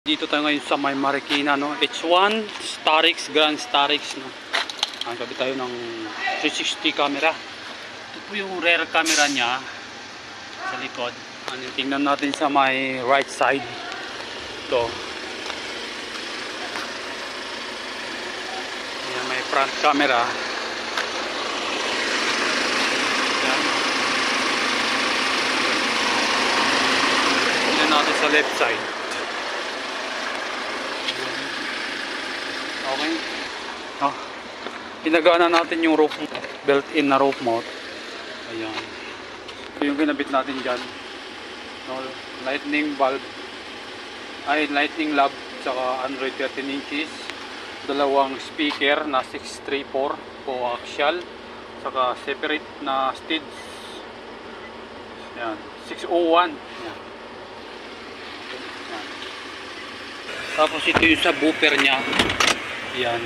Dito tayo ngayon sa may Marikina, no? H1 Starix, Grand Starix, no? Gabi tayo ng 360 camera. Ito po yung rear camera niya sa likod. Tingnan natin sa may right side. Ito. Ayan, may front camera. Ayan. Tingnan natin sa left side. Okay. Oh. Pinagana natin yung roof, built-in na roof mount. Ayan. Ito yung kinabit natin dyan. No, lightning bulb. Ay, lightning lob. Saka Android 13 inches. Dalawang speaker na 634 coaxial. Saka separate na steeds. Ayan. 601. Ayan. Ayan. Tapos ito yung subwoofer nya. Yan.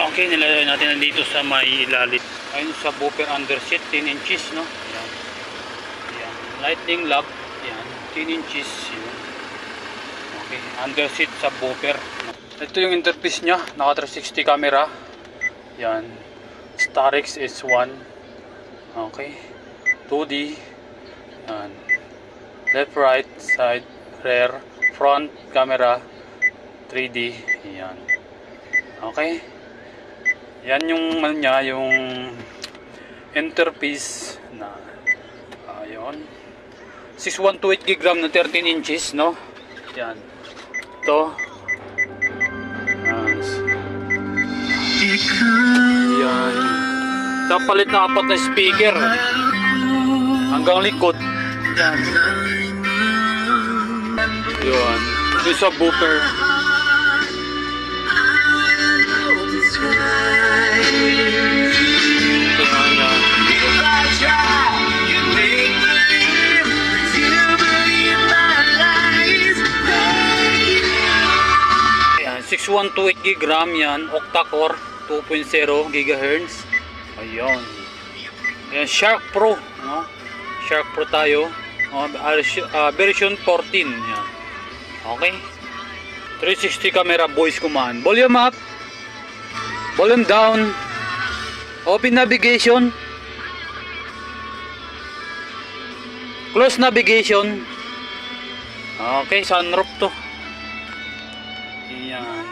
Okay, nilalagay natin dito sa may ilalim. Ayun, subwoofer underseat 10 inches, no? Yan. Yan. Lightning lob. Yan. 10 inches. Yan. Okay, underseat subwoofer. Ito yung interface nya. Naka 360 camera. Yan. Starix S1. Okay. 2D. Yan. Left, right, side, rear, front camera. 3D. Yan. Okay. Yan yung yung interface na ayun. 6128 GB RAM na 13 inches, no? Yan. Ito. Yan. Sa palit na apat na speaker hanggang likod. Yan. Yan. Ito sa subwoofer. Ayan, 6128 GB RAM yan, octa-core, 2.0 GHz. Ayun. Ayan, Shark Pro, no? Shark Pro tayo, version 14. Yan. Okay. 360 camera, voice command. Volume up. Volume down. Open navigation. Close navigation. Okay, sunroof to. Ayan.